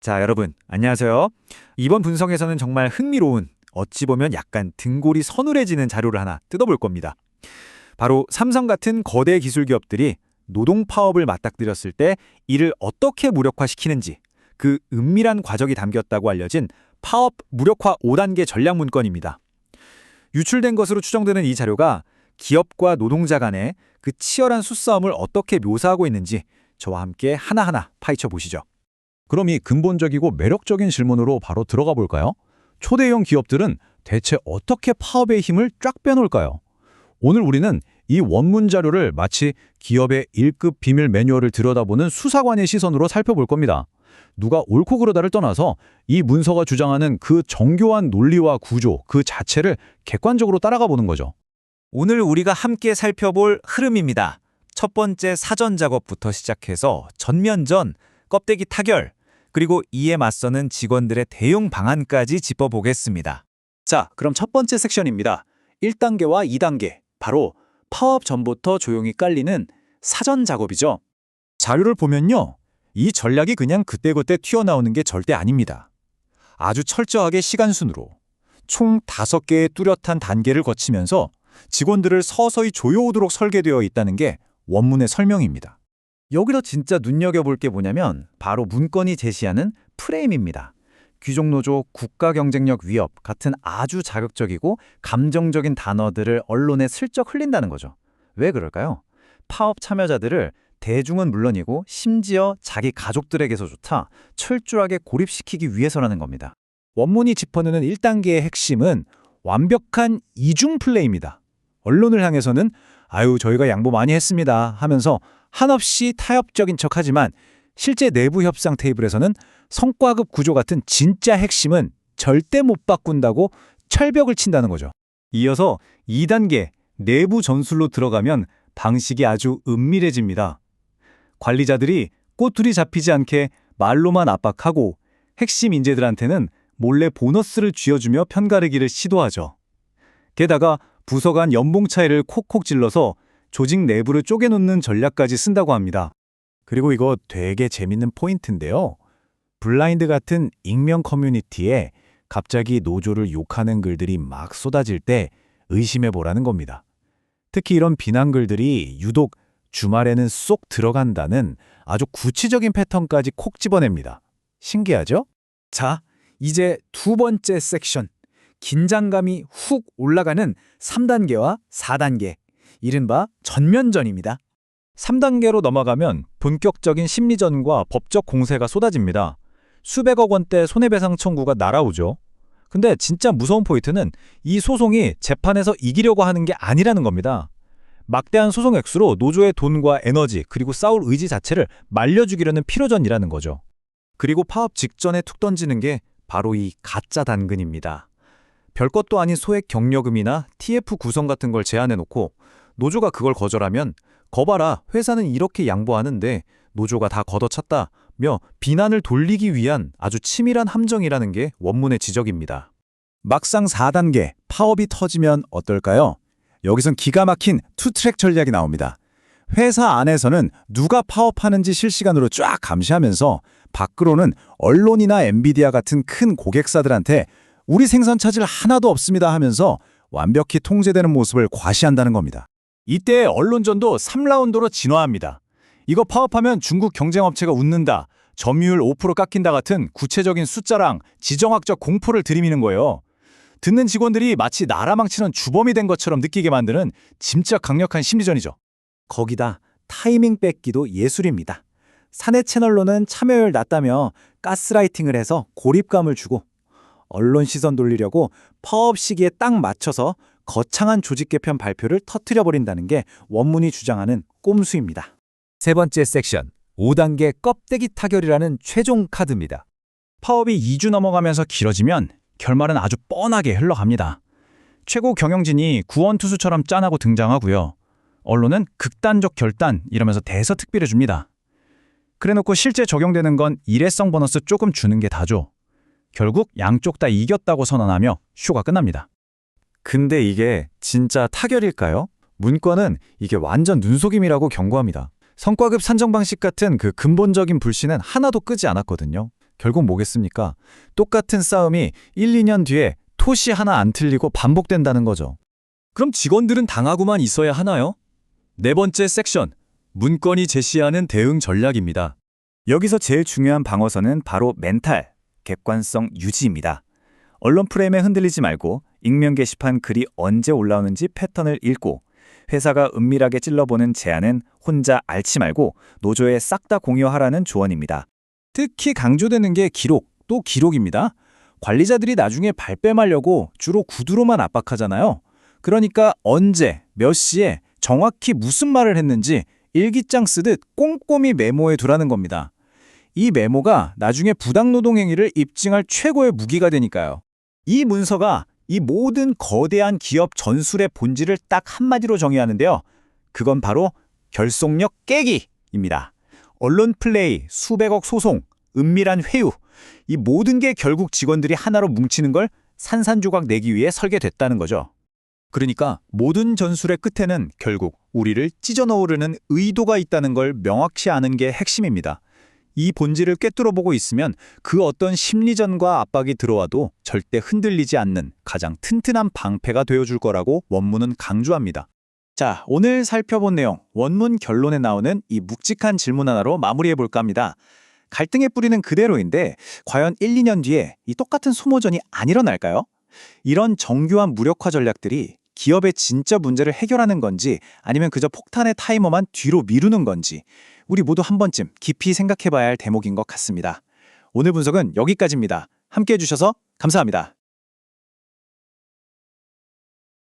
자, 여러분, 안녕하세요. 이번 분석에서는 정말 흥미로운, 어찌 보면 약간 등골이 서늘해지는 자료를 하나 뜯어볼 겁니다. 바로 삼성 같은 거대 기술 기업들이 노동 파업을 맞닥뜨렸을 때 이를 어떻게 무력화시키는지 그 은밀한 과정이 담겼다고 알려진 파업 무력화 5단계 전략 문건입니다. 유출된 것으로 추정되는 이 자료가 기업과 노동자 간의 그 치열한 수싸움을 어떻게 묘사하고 있는지 저와 함께 하나하나 파헤쳐 보시죠. 그럼 이 근본적이고 매력적인 질문으로 바로 들어가 볼까요? 초대형 기업들은 대체 어떻게 파업의 힘을 쫙 빼놓을까요? 오늘 우리는 이 원문 자료를 마치 기업의 1급 비밀 매뉴얼을 들여다보는 수사관의 시선으로 살펴볼 겁니다. 누가 옳고 그르다를 떠나서 이 문서가 주장하는 그 정교한 논리와 구조 그 자체를 객관적으로 따라가 보는 거죠. 오늘 우리가 함께 살펴볼 흐름입니다. 첫 번째 사전 작업부터 시작해서 전면전, 껍데기 타결, 그리고 이에 맞서는 직원들의 대응 방안까지 짚어보겠습니다. 자, 그럼 첫 번째 섹션입니다. 1단계와 2단계, 바로 파업 전부터 조용히 깔리는 사전 작업이죠. 자료를 보면요. 이 전략이 그냥 그때그때 튀어나오는 게 절대 아닙니다. 아주 철저하게 시간순으로 총 5개의 뚜렷한 단계를 거치면서 직원들을 서서히 조여오도록 설계되어 있다는 게 원문의 설명입니다. 여기서 진짜 눈여겨볼 게 뭐냐면 바로 문건이 제시하는 프레임입니다. 귀족노조, 국가 경쟁력 위협 같은 아주 자극적이고 감정적인 단어들을 언론에 슬쩍 흘린다는 거죠. 왜 그럴까요? 파업 참여자들을 대중은 물론이고 심지어 자기 가족들에게서조차 철저하게 고립시키기 위해서라는 겁니다. 원문이 짚어내는 1단계의 핵심은 완벽한 이중 플레이입니다. 언론을 향해서는 아유 저희가 양보 많이 했습니다 하면서 한없이 타협적인 척하지만 실제 내부 협상 테이블에서는 성과급 구조 같은 진짜 핵심은 절대 못 바꾼다고 철벽을 친다는 거죠. 이어서 2단계 내부 전술로 들어가면 방식이 아주 은밀해집니다. 관리자들이 꼬투리 잡히지 않게 말로만 압박하고 핵심 인재들한테는 몰래 보너스를 쥐어주며 편가르기를 시도하죠. 게다가 부서 간 연봉 차이를 콕콕 찔러서 조직 내부를 쪼개놓는 전략까지 쓴다고 합니다. 그리고 이거 되게 재밌는 포인트인데요. 블라인드 같은 익명 커뮤니티에 갑자기 노조를 욕하는 글들이 막 쏟아질 때 의심해보라는 겁니다. 특히 이런 비난 글들이 유독 주말에는 쏙 들어간다는 아주 구체적인 패턴까지 콕 집어냅니다. 신기하죠? 자, 이제 두 번째 섹션. 긴장감이 훅 올라가는 3단계와 4단계. 이른바 전면전입니다. 3단계로 넘어가면 본격적인 심리전과 법적 공세가 쏟아집니다. 수백억 원대 손해배상 청구가 날아오죠. 근데 진짜 무서운 포인트는 이 소송이 재판에서 이기려고 하는 게 아니라는 겁니다. 막대한 소송 액수로 노조의 돈과 에너지 그리고 싸울 의지 자체를 말려주기려는 필요전이라는 거죠. 그리고 파업 직전에 툭 던지는 게 바로 이 가짜 단근입니다. 별것도 아닌 소액 격려금이나 TF 구성 같은 걸 제안해놓고 노조가 그걸 거절하면 거봐라 회사는 이렇게 양보하는데 노조가 다 걷어찼다며 비난을 돌리기 위한 아주 치밀한 함정이라는 게 원문의 지적입니다. 막상 4단계 파업이 터지면 어떨까요? 여기선 기가 막힌 투트랙 전략이 나옵니다. 회사 안에서는 누가 파업하는지 실시간으로 쫙 감시하면서 밖으로는 언론이나 엔비디아 같은 큰 고객사들한테 우리 생산 차질 하나도 없습니다 하면서 완벽히 통제되는 모습을 과시한다는 겁니다. 이때 언론전도 3라운드로 진화합니다. 이거 파업하면 중국 경쟁업체가 웃는다, 점유율 5% 깎인다 같은 구체적인 숫자랑 지정학적 공포를 들이미는 거예요. 듣는 직원들이 마치 나라 망치는 주범이 된 것처럼 느끼게 만드는 진짜 강력한 심리전이죠. 거기다 타이밍 뺏기도 예술입니다. 사내 채널로는 참여율 낮다며 가스라이팅을 해서 고립감을 주고 언론 시선 돌리려고 파업 시기에 딱 맞춰서 거창한 조직 개편 발표를 터뜨려버린다는 게 원문이 주장하는 꼼수입니다. 세 번째 섹션, 5단계 껍데기 타결이라는 최종 카드입니다. 파업이 2주 넘어가면서 길어지면 결말은 아주 뻔하게 흘러갑니다. 최고 경영진이 구원투수처럼 짠하고 등장하고요. 언론은 극단적 결단 이러면서 대서특필해줍니다. 그래놓고 실제 적용되는 건 일회성 보너스 조금 주는 게 다죠. 결국 양쪽 다 이겼다고 선언하며 쇼가 끝납니다. 근데 이게 진짜 타결일까요? 문건은 이게 완전 눈속임이라고 경고합니다. 성과급 산정 방식 같은 그 근본적인 불신은 하나도 끄지 않았거든요. 결국 뭐겠습니까? 똑같은 싸움이 1, 2년 뒤에 토시 하나 안 틀리고 반복된다는 거죠. 그럼 직원들은 당하고만 있어야 하나요? 네 번째 섹션, 문건이 제시하는 대응 전략입니다. 여기서 제일 중요한 방어선은 바로 멘탈, 객관성 유지입니다. 언론 프레임에 흔들리지 말고 익명 게시판 글이 언제 올라오는지 패턴을 읽고 회사가 은밀하게 찔러보는 제안은 혼자 앓지 말고 노조에 싹 다 공유하라는 조언입니다. 특히 강조되는 게 기록, 또 기록입니다. 관리자들이 나중에 발뺌하려고 주로 구두로만 압박하잖아요. 그러니까 언제, 몇 시에 정확히 무슨 말을 했는지 일기장 쓰듯 꼼꼼히 메모해 두라는 겁니다. 이 메모가 나중에 부당노동 행위를 입증할 최고의 무기가 되니까요. 이 문서가 이 모든 거대한 기업 전술의 본질을 딱 한마디로 정의하는데요. 그건 바로 결속력 깨기입니다. 언론 플레이, 수백억 소송, 은밀한 회유, 이 모든 게 결국 직원들이 하나로 뭉치는 걸 산산조각 내기 위해 설계됐다는 거죠. 그러니까 모든 전술의 끝에는 결국 우리를 찢어 넣으려는 의도가 있다는 걸 명확히 아는 게 핵심입니다. 이 본질을 꿰뚫어 보고 있으면 그 어떤 심리전과 압박이 들어와도 절대 흔들리지 않는 가장 튼튼한 방패가 되어줄 거라고 원문은 강조합니다. 자, 오늘 살펴본 내용, 원문 결론에 나오는 이 묵직한 질문 하나로 마무리해볼까 합니다. 갈등의 뿌리는 그대로인데 과연 1, 2년 뒤에 이 똑같은 소모전이 안 일어날까요? 이런 정교한 무력화 전략들이 기업의 진짜 문제를 해결하는 건지 아니면 그저 폭탄의 타이머만 뒤로 미루는 건지 우리 모두 한 번쯤 깊이 생각해봐야 할 대목인 것 같습니다. 오늘 분석은 여기까지입니다. 함께해 주셔서 감사합니다.